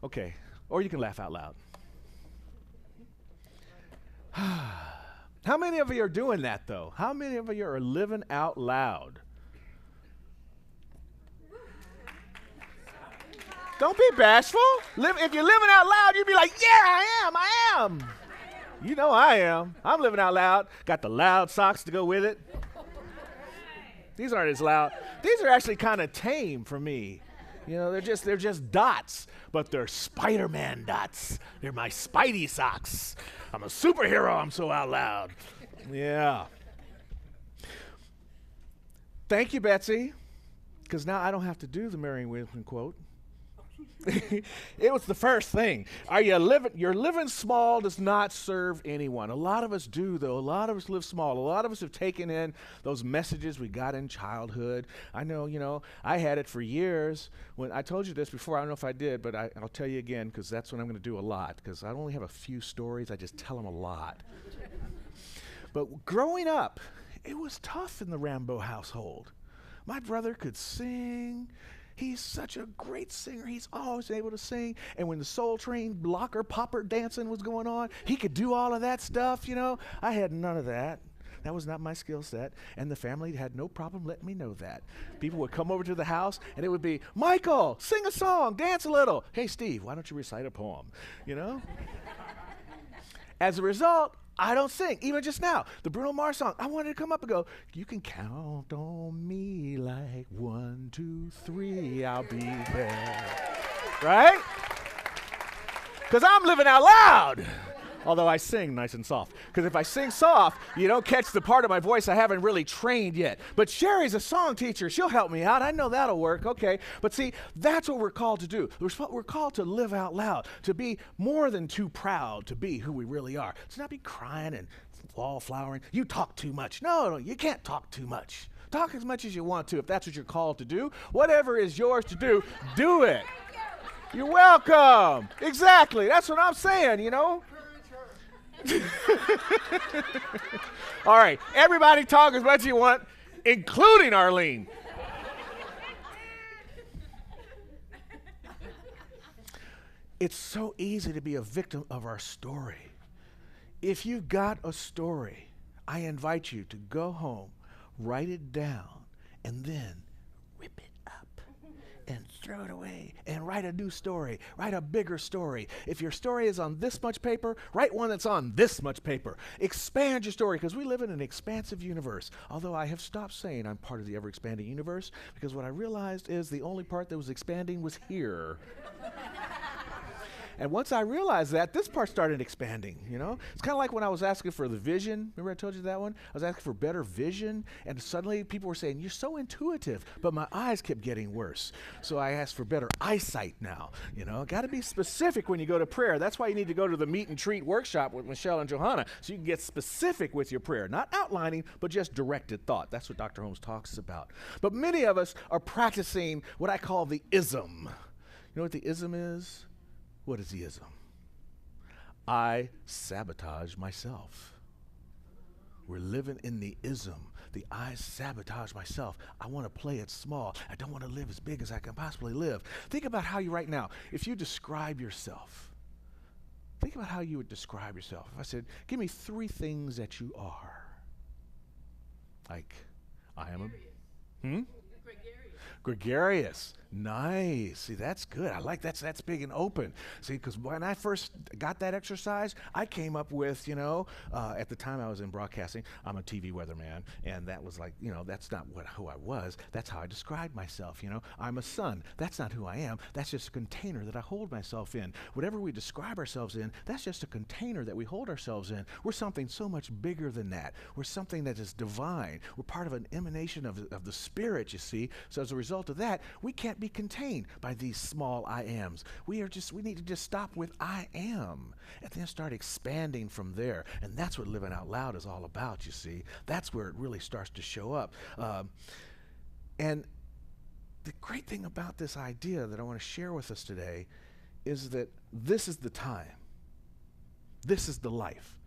Okay. Or you can laugh out loud. How many of you are doing that, though? How many of you are living out loud? Don't be bashful. If you're living out loud, you'd be like, yeah, I am. You know I am. I'm living out loud. Got the loud socks to go with it. These aren't as loud. These are actually kind of tame for me. You know, they're just dots, but they're Spider-Man dots. They're my Spidey socks. I'm a superhero. I'm so out loud. Yeah. Thank you, Betsy, because now I don't have to do the Merriam-Webster quote. It was the first thing. You're living small does not serve anyone. A lot of us do, though. A lot of us live small. A lot of us have taken in those messages we got in childhood. I know, I had it for years. When I told you this before, I don't know if I did, but I'll tell you again, because that's what I'm going to do a lot, because I only have a few stories. I just tell them a lot. But growing up, it was tough in the Rambo household. My brother could sing. He's such a great singer. He's always able to sing. And when the Soul Train blocker popper dancing was going on, he could do all of that stuff, I had none of that. That was not my skill set. And the family had no problem letting me know that. People would come over to the house, and it would be, Michael, sing a song, dance a little. Hey, Steve, why don't you recite a poem? As a result, I don't sing. Even just now, the Bruno Mars song, I wanted to come up and go, you can count on me like 1, 2, 3, I'll be there. Right? Because I'm living out loud. Although I sing nice and soft. Because if I sing soft, you don't catch the part of my voice I haven't really trained yet. But Sherry's a song teacher. She'll help me out. I know that'll work. Okay. But see, that's what we're called to do. We're called to live out loud, to be more than too proud to be who we really are. To not be crying and wallflowering. You talk too much. No, you can't talk too much. Talk as much as you want to if that's what you're called to do. Whatever is yours to do, do it. You're welcome. Exactly. That's what I'm saying, All right, everybody talk as much as you want, including Arlene. It's so easy to be a victim of our story. If you've got a story, I invite you to go home, write it down, and then rip it up and throw it away and write a new story, write a bigger story. If your story is on this much paper, write one that's on this much paper. Expand your story, because we live in an expansive universe. Although I have stopped saying I'm part of the ever-expanding universe, because what I realized is the only part that was expanding was here. And once I realized that, this part started expanding, It's kind of like when I was asking for the vision. Remember I told you that one? I was asking for better vision, and suddenly people were saying, you're so intuitive, but my eyes kept getting worse. So I asked for better eyesight now, Got to be specific when you go to prayer. That's why you need to go to the Meet and Treat workshop with Michelle and Johanna, so you can get specific with your prayer. Not outlining, but just directed thought. That's what Dr. Holmes talks about. But many of us are practicing what I call the ism. You know what the ism is? What is the ism? I sabotage myself. We're living in the ism. The I sabotage myself. I want to play it small. I don't want to live as big as I can possibly live. Think about how you right now, if you describe yourself, think about how you would describe yourself. If I said, give me 3 things that you are. Like, I am a... Gregarious. Nice. See, that's good. I like that. That's big and open. See, because when I first got that exercise, I came up with, at the time I was in broadcasting, I'm a TV weatherman, and that was like, that's not who I was. That's how I described myself, I'm a son. That's not who I am. That's just a container that I hold myself in. Whatever we describe ourselves in, that's just a container that we hold ourselves in. We're something so much bigger than that. We're something that is divine. We're part of an emanation of the Spirit, you see. So as a result of that, we can't be contained by these small I ams. We need to just stop with I am and then start expanding from there. And that's what living out loud is all about, you see. That's where it really starts to show up. And the great thing about this idea that I want to share with us today is that this is the time. This is the life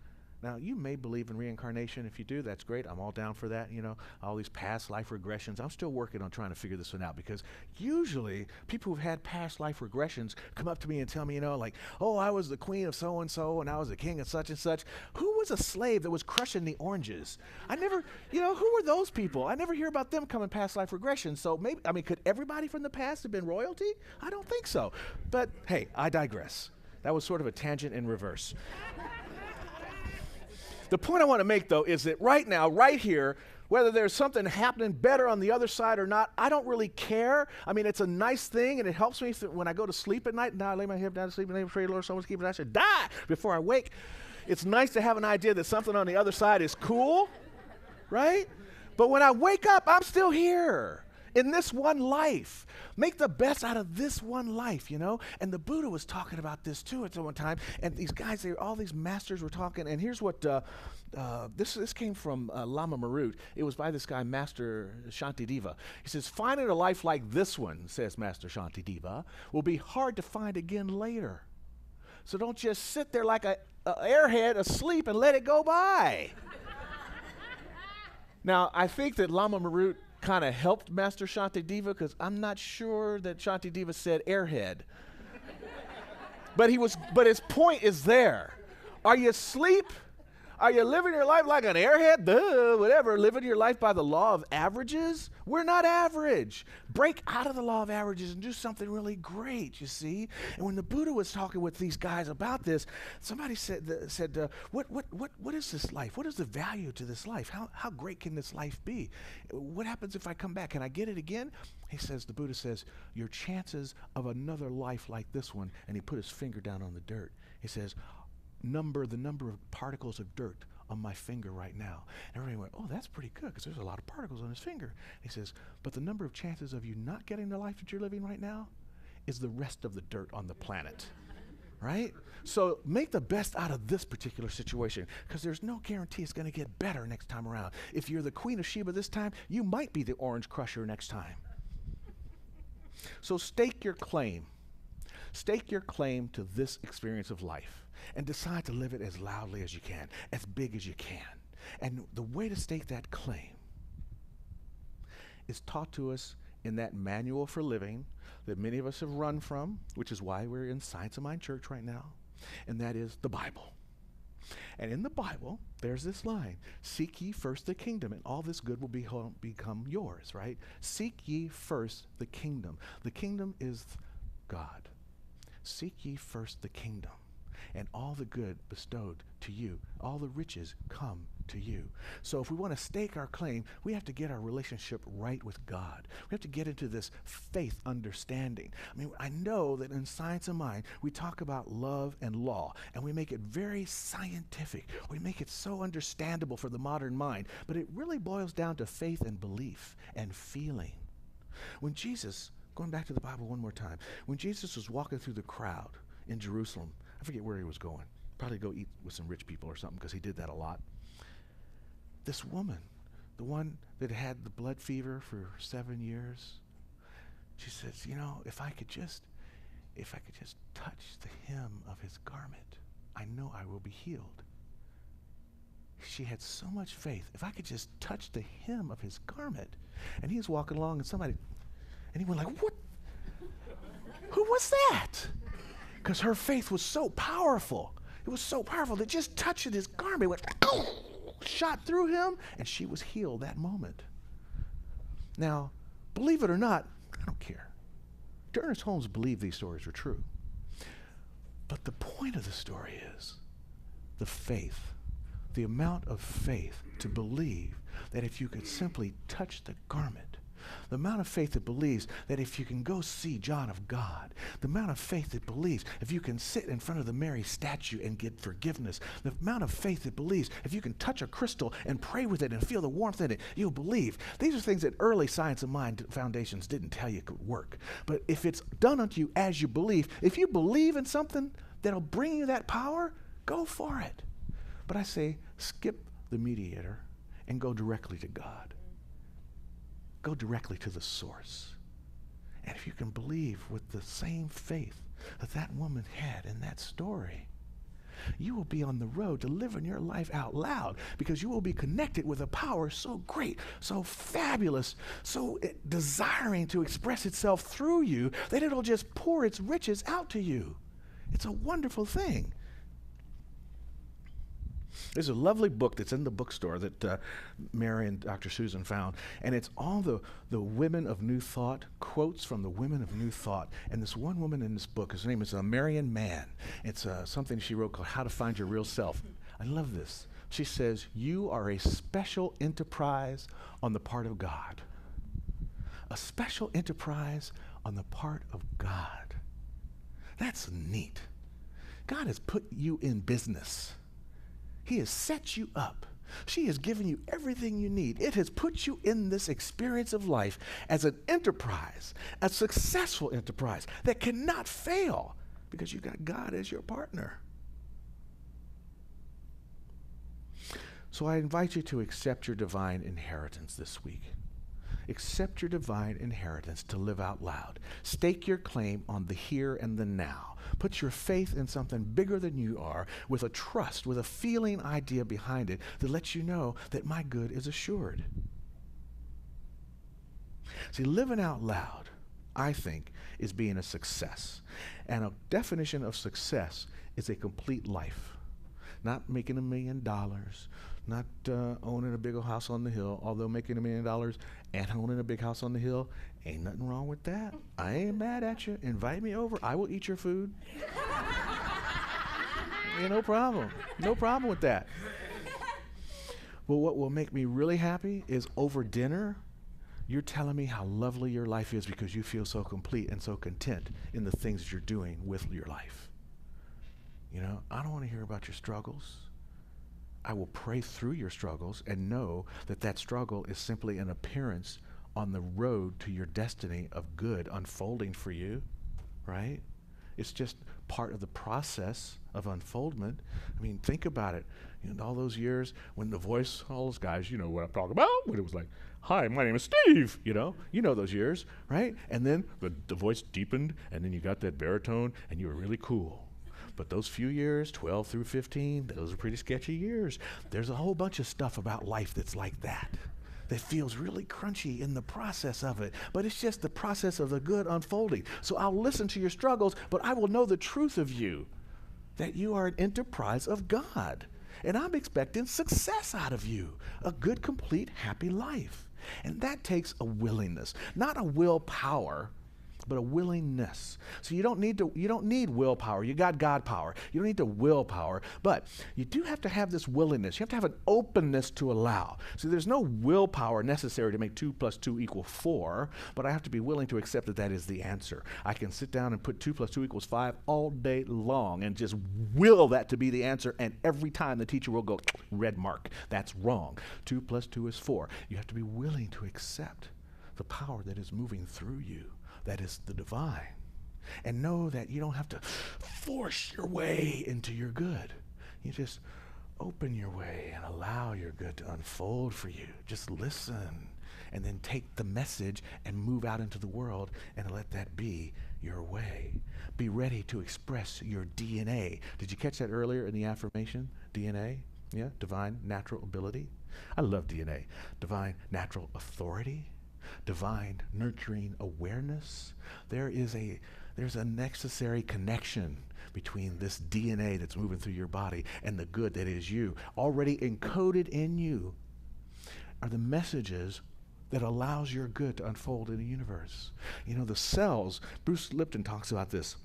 Now, you may believe in reincarnation. If you do, that's great. I'm all down for that. All these past life regressions. I'm still working on trying to figure this one out, because usually people who've had past life regressions come up to me and tell me, like, oh, I was the queen of so-and-so and I was the king of such and such. Who was a slave that was crushing the oranges? I never, who were those people? I never hear about them coming past life regressions. So maybe, could everybody from the past have been royalty? I don't think so. But hey, I digress. That was sort of a tangent in reverse. The point I want to make, though, is that right now, right here, whether there's something happening better on the other side or not, I don't really care. It's a nice thing, and it helps me when I go to sleep at night. Now I lay my head down to sleep, and I pray, Lord, someone's keeping it. I should die before I wake. It's nice to have an idea that something on the other side is cool, right? But when I wake up, I'm still here in this one life. Make the best out of this one life, And the Buddha was talking about this too at one time. And these guys, all these masters were talking. And here's what this came from Lama Marut. It was by this guy, Master Shantideva. He says, finding a life like this one, says Master Shantideva, will be hard to find again later. So don't just sit there like a airhead asleep and let it go by. Now, I think that Lama Marut kind of helped Master Shantideva, because I'm not sure that Shantideva said airhead. But his point is there. Are you asleep? Are you living your life like an airhead? Duh, whatever. Living your life by the law of averages? We're not average. Break out of the law of averages and do something really great, you see? And when the Buddha was talking with these guys about this, somebody said, what is this life? What is the value to this life? How great can this life be? What happens if I come back? Can I get it again? The Buddha says, your chances of another life like this one, and he put his finger down on the dirt. He says, the number of particles of dirt on my finger right now. And everybody went, oh, that's pretty good, because there's a lot of particles on his finger. He says, but the number of chances of you not getting the life that you're living right now is the rest of the dirt on the planet. Right? So make the best out of this particular situation, because there's no guarantee it's going to get better next time around. If you're the Queen of Sheba this time, you might be the Orange Crusher next time. So stake your claim. Stake your claim to this experience of life. And decide to live it as loudly as you can, as big as you can. And the way to stake that claim is taught to us in that manual for living that many of us have run from, which is why we're in Science of Mind Church right now, and that is the Bible. And in the Bible, there's this line, seek ye first the kingdom, and all this good will become yours, right? Seek ye first the kingdom. The kingdom is God. Seek ye first the kingdom, and all the good bestowed to you, all the riches come to you. So if we want to stake our claim, we have to get our relationship right with God. We have to get into this faith understanding. I know that in Science of Mind, we talk about love and law, and we make it very scientific. We make it so understandable for the modern mind, but it really boils down to faith and belief and feeling. When Jesus, going back to the Bible one more time, when Jesus was walking through the crowd in Jerusalem, I forget where he was going. Probably go eat with some rich people or something, because he did that a lot. This woman, the one that had the blood fever for 7 years, she says, if I could just touch the hem of his garment, I know I will be healed. She had so much faith. If I could just touch the hem of his garment. And he was walking along, and he went like, what? Who was that? Because her faith was so powerful. It was so powerful that just touching his garment went, shot through him, and she was healed that moment. Now, believe it or not, I don't care. Ernest Holmes believed these stories were true. But the point of the story is the faith, the amount of faith to believe that if you could simply touch the garment, the amount of faith that believes that if you can go see John of God, the amount of faith that believes if you can sit in front of the Mary statue and get forgiveness, the amount of faith that believes if you can touch a crystal and pray with it and feel the warmth in it, you'll believe. These are things that early Science of Mind foundations didn't tell you could work. But if it's done unto you as you believe, if you believe in something that'll bring you that power, go for it. But I say, skip the mediator and go directly to God. Go directly to the source. And if you can believe with the same faith that that woman had in that story, you will be on the road to living your life out loud, because you will be connected with a power so great, so fabulous, so desiring to express itself through you that it'll just pour its riches out to you. It's a wonderful thing. There's a lovely book that's in the bookstore that Mary and Dr. Susan found, and it's all the women of New Thought, quotes from the women of New Thought. And this one woman in this book, her name is Marian Mann. It's something she wrote called How to Find Your Real Self. I love this. She says, you are a special enterprise on the part of God. A special enterprise on the part of God. That's neat. God has put you in business. He has set you up. She has given you everything you need. It has put you in this experience of life as an enterprise, a successful enterprise that cannot fail because you've got God as your partner. So I invite you to accept your divine inheritance this week. Accept your divine inheritance to live out loud. Stake your claim on the here and the now. Put your faith in something bigger than you are, with a trust, with a feeling idea behind it that lets you know that my good is assured. See, living out loud, I think, is being a success. And a definition of success is a complete life. Not making $1 million, not owning a big old house on the hill, although making $1 million and owning a big house on the hill, ain't nothing wrong with that. I ain't mad at you. Invite me over. I will eat your food. Yeah, no problem. No problem with that. Well, what will make me really happy is over dinner, you're telling me how lovely your life is because you feel so complete and so content in the things that you're doing with your life. You know, I don't want to hear about your struggles. I will pray through your struggles and know that that struggle is simply an appearance on the road to your destiny of good unfolding for you, right? It's just part of the process of unfoldment. I mean, think about it. You know, all those years when The Voice, all those guys, you know what I'm talking about, when it was like, hi, my name is Steve, you know those years, right? And then the voice deepened, and then you got that baritone, and you were really cool. But those few years, 12 through 15, those are pretty sketchy years. There's a whole bunch of stuff about life that's like that feels really crunchy in the process of it. But it's just the process of the good unfolding. So I'll listen to your struggles, but I will know the truth of you, that you are an enterprise of God. And I'm expecting success out of you, a good, complete, happy life. And that takes a willingness, not a willpower, but a willingness. So you don't need willpower. You got God power. You don't need the willpower, but you do have to have this willingness. You have to have an openness to allow. So there's no willpower necessary to make 2 + 2 = 4, but I have to be willing to accept that that is the answer. I can sit down and put 2 + 2 = 5 all day long and just will that to be the answer, and every time the teacher will go, red mark. That's wrong. 2 + 2 = 4. You have to be willing to accept the power that is moving through you. That is the divine. And know that you don't have to force your way into your good. You just open your way and allow your good to unfold for you. Just listen and then take the message and move out into the world and let that be your way. Be ready to express your DNA. Did you catch that earlier in the affirmation? DNA? Yeah, divine natural ability. I love DNA. Divine natural authority. Divine nurturing awareness. There's a necessary connection between this DNA that's moving through your body and the good that is you. Already encoded in you are the messages that allows your good to unfold in the universe. You know, the cells, Bruce Lipton talks about this,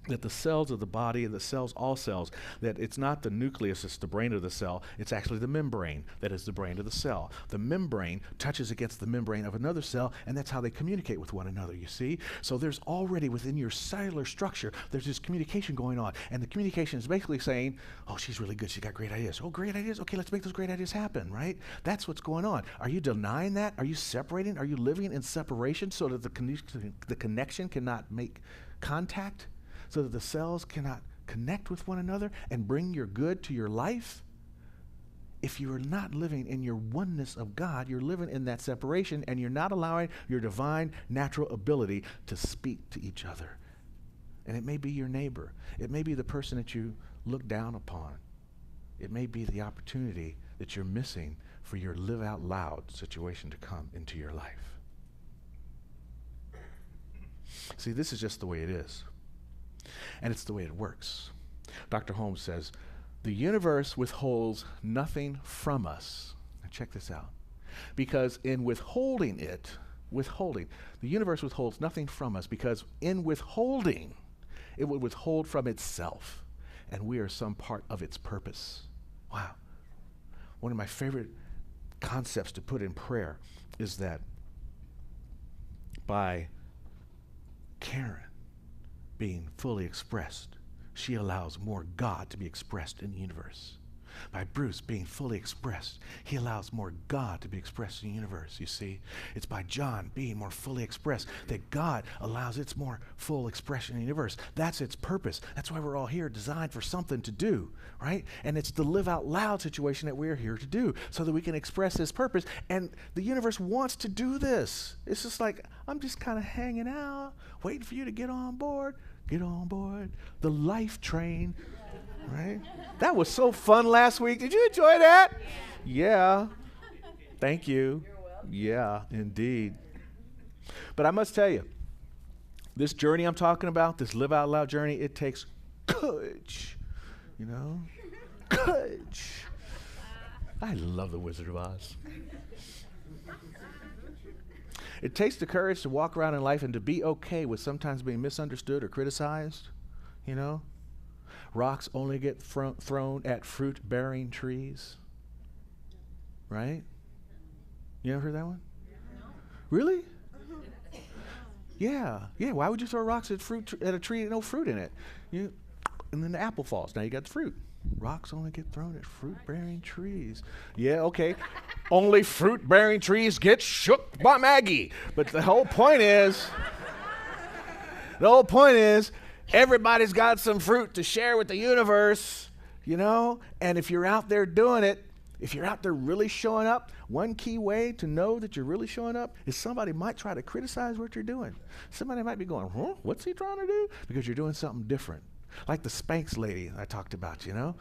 that the cells of the body and the cells, all cells, that it's not the nucleus, it's the brain of the cell, it's actually the membrane that is the brain of the cell. The membrane touches against the membrane of another cell, and that's how they communicate with one another, you see? So there's already within your cellular structure, there's this communication going on, and the communication is basically saying, oh, she's really good, she got great ideas. Oh, great ideas? Okay, let's make those great ideas happen, right? That's what's going on. Are you denying that? Are you separating? Are you living in separation so that the connection cannot make contact? So that the cells cannot connect with one another and bring your good to your life? If you are not living in your oneness of God, you're living in that separation, and you're not allowing your divine natural ability to speak to each other. And it may be your neighbor. It may be the person that you looked down upon. It may be the opportunity that you're missing for your live out loud situation to come into your life. See, this is just the way it is. And it's the way it works. Dr. Holmes says, the universe withholds nothing from us. Now check this out. Because in withholding, the universe withholds nothing from us, because in withholding, it would withhold from itself. And we are some part of its purpose. Wow. One of my favorite concepts to put in prayer is that by Karen being fully expressed, she allows more God to be expressed in the universe. By Bruce being fully expressed, he allows more God to be expressed in the universe, you see. It's by John being more fully expressed that God allows its more full expression in the universe. That's its purpose. That's why we're all here, designed for something to do, right? And it's the live out loud situation that we're here to do, so that we can express this purpose. And the universe wants to do this. It's just like, I'm just kind of hanging out, waiting for you to get on board. Get on board the life train, right? That was so fun last week. Did you enjoy that? Yeah. Thank you. Yeah, indeed. But I must tell you, this journey I'm talking about, this live out loud journey, it takes courage, you know? Courage. I love the Wizard of Oz. It takes the courage to walk around in life and to be okay with sometimes being misunderstood or criticized, you know? Rocks only get thrown at fruit-bearing trees, right? You ever heard that one? No. Really? Yeah. Why would you throw rocks at a tree with no fruit in it? And then the apple falls. Now you got the fruit. Rocks only get thrown at fruit-bearing trees. Yeah, okay. Only fruit-bearing trees get shook by Maggie. But the whole point is, everybody's got some fruit to share with the universe, you know? And if you're out there doing it, if you're out there really showing up, one key way to know that you're really showing up is somebody might try to criticize what you're doing. Somebody might be going, what's he trying to do? Because you're doing something different. Like the Spanx lady I talked about, you know,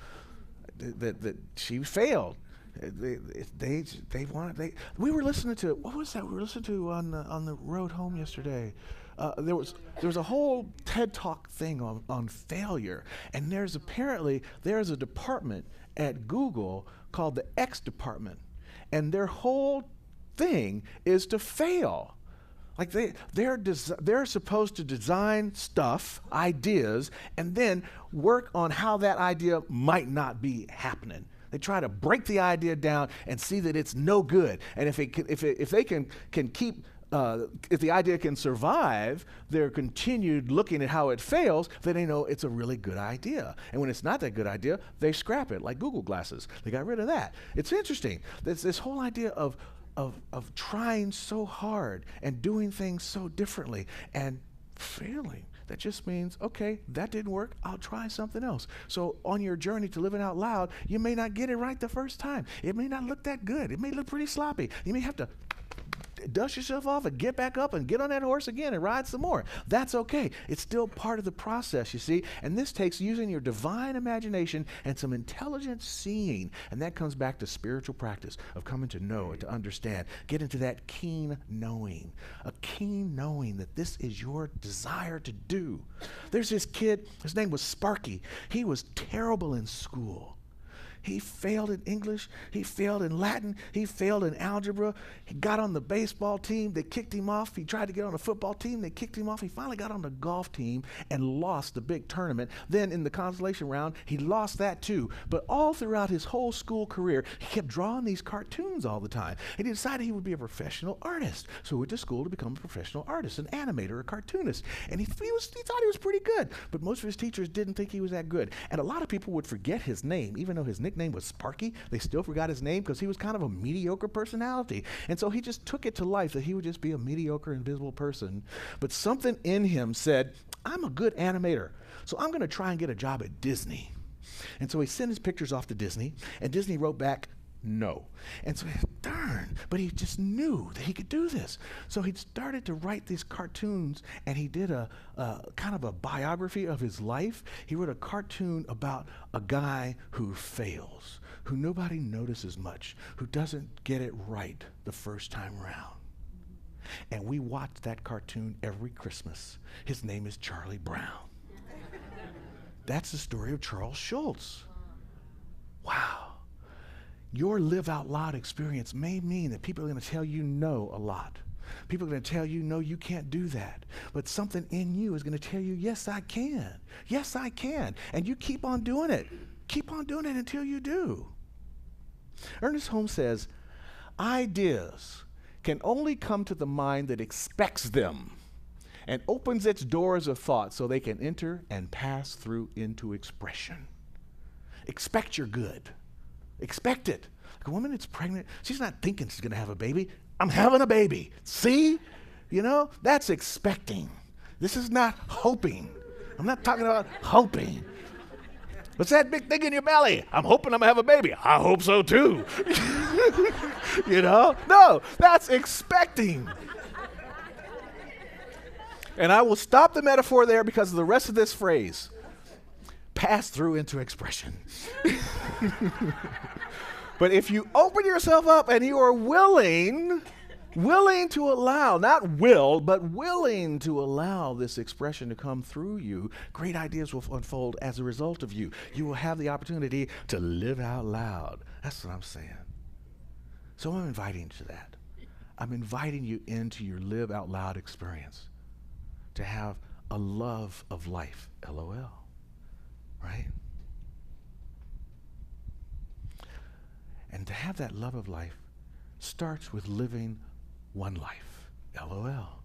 that she failed. We were listening to, what was that we were listening to on the road home yesterday? There was a whole TED Talk thing on failure, and there's a department at Google called the X department, and their whole thing is to fail. Like they're supposed to design stuff, ideas, and then work on how that idea might not be happening. They try to break the idea down and see that it's no good. And if the idea can survive their continued looking at how it fails, then they know it's a really good idea. And when it's not that good idea, they scrap it, like Google Glasses. They got rid of that. It's interesting. This whole idea of trying so hard and doing things so differently and failing. That just means, okay, that didn't work, I'll try something else. So on your journey to living out loud, you may not get it right the first time. It may not look that good. It may look pretty sloppy. You may have to dust yourself off and get back up and get on that horse again and ride some more. That's okay. It's still part of the process, you see. And this takes using your divine imagination and some intelligent seeing. And that comes back to spiritual practice of coming to know and to understand. Get into that keen knowing. A keen knowing that this is your desire to do. There's this kid, his name was Sparky. He was terrible in school. He failed in English, he failed in Latin, he failed in algebra. He got on the baseball team, they kicked him off. He tried to get on a football team, they kicked him off. He finally got on the golf team and lost the big tournament. Then in the consolation round, he lost that too. But all throughout his whole school career, he kept drawing these cartoons all the time. And he decided he would be a professional artist. So he went to school to become a professional artist, an animator, a cartoonist. And he thought he was pretty good. But most of his teachers didn't think he was that good. And a lot of people would forget his name, even though his nickname was Sparky. They still forgot his name because he was kind of a mediocre personality. And so he just took it to life that he would just be a mediocre, invisible person. But something in him said, I'm a good animator, so I'm going to try and get a job at Disney. And so he sent his pictures off to Disney, and Disney wrote back, No. And so, darn, but he just knew that he could do this. So he started to write these cartoons, and he did a kind of a biography of his life. He wrote a cartoon about a guy who fails, who nobody notices much, who doesn't get it right the first time around. And we watch that cartoon every Christmas. His name is Charlie Brown. That's the story of Charles Schulz. Wow. Your live out loud experience may mean that people are going to tell you no a lot. People are going to tell you, no, you can't do that. But something in you is going to tell you, yes, I can. Yes, I can. And you keep on doing it. Keep on doing it until you do. Ernest Holmes says, ideas can only come to the mind that expects them and opens its doors of thought so they can enter and pass through into expression. Expect your good. Expect it. Like a woman that's pregnant, she's not thinking she's going to have a baby. I'm having a baby. See? You know, that's expecting. This is not hoping. I'm not talking about hoping. What's that big thing in your belly? I'm hoping I'm going to have a baby. I hope so too. You know? No, that's expecting. And I will stop the metaphor there because of the rest of this phrase. Pass through into expression. But if you open yourself up and you are willing to allow, not will, but willing to allow this expression to come through you, great ideas will unfold as a result of you. You will have the opportunity to live out loud. That's what I'm saying. So I'm inviting you to that. I'm inviting you into your live out loud experience, to have a love of life, LOL, right? And to have that love of life starts with living one life, LOL.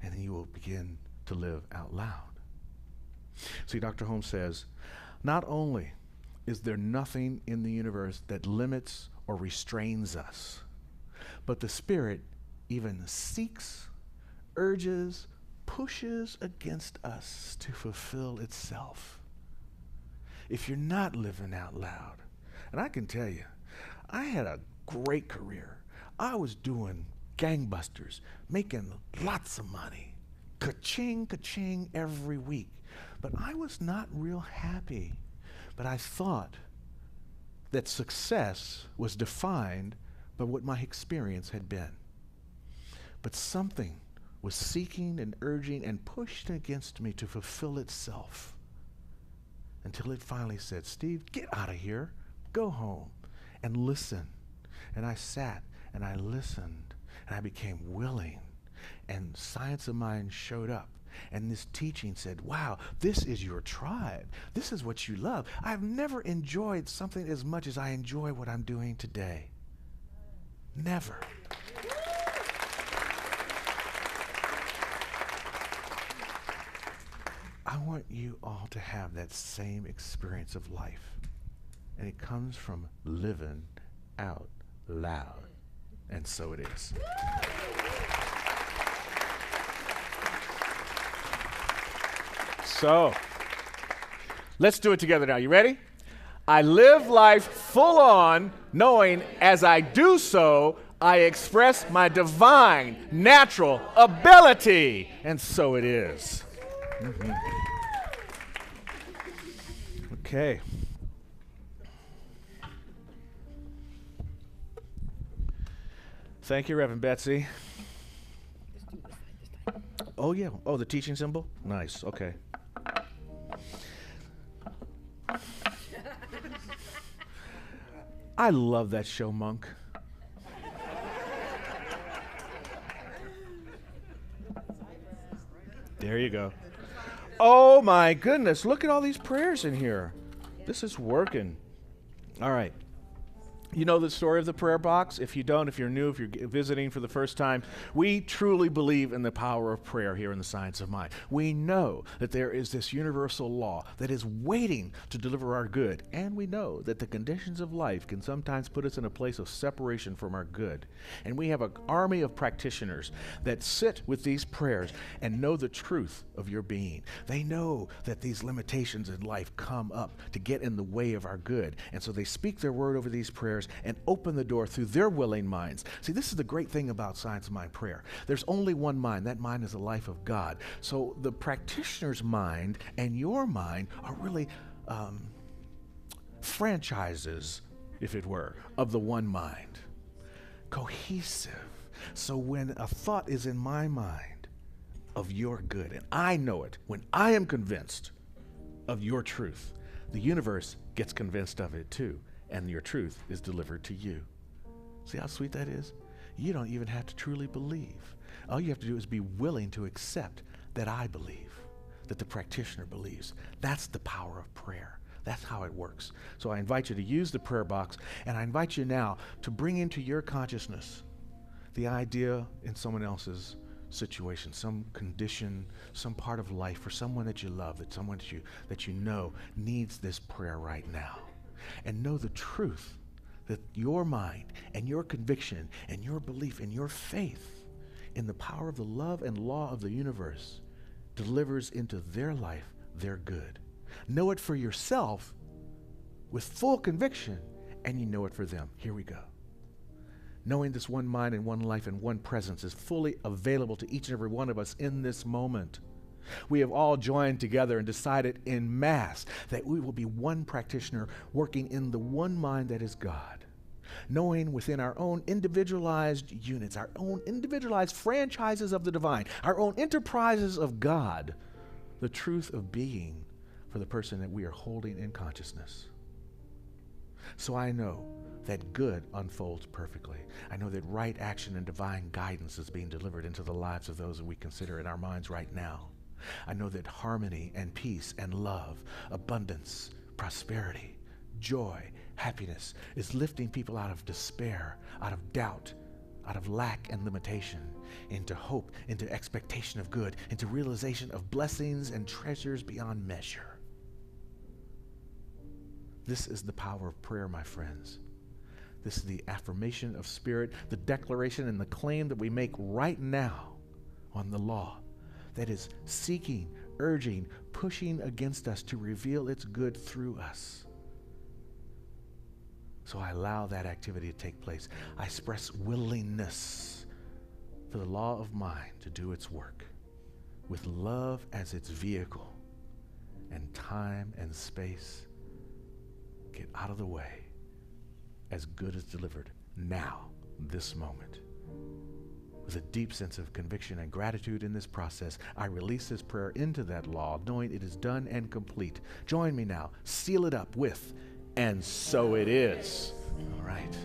And then you will begin to live out loud. See, Dr. Holmes says, not only is there nothing in the universe that limits or restrains us, but the Spirit even seeks, urges, pushes against us to fulfill itself. If you're not living out loud, and I can tell you, I had a great career. I was doing gangbusters, making lots of money, ka-ching, ka-ching every week. But I was not real happy. But I thought that success was defined by what my experience had been. But something was seeking and urging and pushed against me to fulfill itself, until it finally said, Steve, get out of here. Go home and listen. And I sat and I listened and I became willing, and Science of Mind showed up. And this teaching said, wow, this is your tribe. This is what you love. I've never enjoyed something as much as I enjoy what I'm doing today. Never. I want you all to have that same experience of life. And it comes from living out loud. And so it is. So, let's do it together now. You ready? I live life full on, knowing as I do so, I express my divine, natural ability. And so it is. Mm-hmm. Okay. Thank you, Reverend Betsy. Oh, yeah. Oh, the teaching symbol? Nice. Okay. I love that show, Monk. There you go. Oh, my goodness. Look at all these prayers in here. This is working. All right. You know the story of the prayer box? If you don't, if you're new, if you're visiting for the first time, we truly believe in the power of prayer here in the Science of Mind. We know that there is this universal law that is waiting to deliver our good, and we know that the conditions of life can sometimes put us in a place of separation from our good. And we have an army of practitioners that sit with these prayers and know the truth of your being. They know that these limitations in life come up to get in the way of our good, and so they speak their word over these prayers and open the door through their willing minds. See, this is the great thing about Science of Mind prayer. There's only one mind. That mind is the life of God. So the practitioner's mind and your mind are really franchises, if it were, of the one mind. Cohesive. So when a thought is in my mind of your good, and I know it, when I am convinced of your truth, the universe gets convinced of it too. And your truth is delivered to you. See how sweet that is? You don't even have to truly believe. All you have to do is be willing to accept that I believe, that the practitioner believes. That's the power of prayer. That's how it works. So I invite you to use the prayer box, and I invite you now to bring into your consciousness the idea in someone else's situation, some condition, some part of life, for someone that you love, that someone that you know needs this prayer right now. And know the truth that your mind and your conviction and your belief and your faith in the power of the love and law of the universe delivers into their life their good. Know it for yourself with full conviction, and you know it for them. Here we go. Knowing this one mind and one life and one presence is fully available to each and every one of us in this moment. We have all joined together and decided en masse that we will be one practitioner working in the one mind that is God, knowing within our own individualized units, our own individualized franchises of the divine, our own enterprises of God, the truth of being for the person that we are holding in consciousness. So I know that good unfolds perfectly. I know that right action and divine guidance is being delivered into the lives of those that we consider in our minds right now. I know that harmony and peace and love, abundance, prosperity, joy, happiness is lifting people out of despair, out of doubt, out of lack and limitation, into hope, into expectation of good, into realization of blessings and treasures beyond measure. This is the power of prayer, my friends. This is the affirmation of spirit, the declaration and the claim that we make right now on the law that is seeking, urging, pushing against us to reveal its good through us. So I allow that activity to take place. I express willingness for the law of mind to do its work with love as its vehicle, and time and space get out of the way as good is delivered now, this moment. With a deep sense of conviction and gratitude in this process, I release this prayer into that law, knowing it is done and complete. Join me now. Seal it up with, and so it is. All right.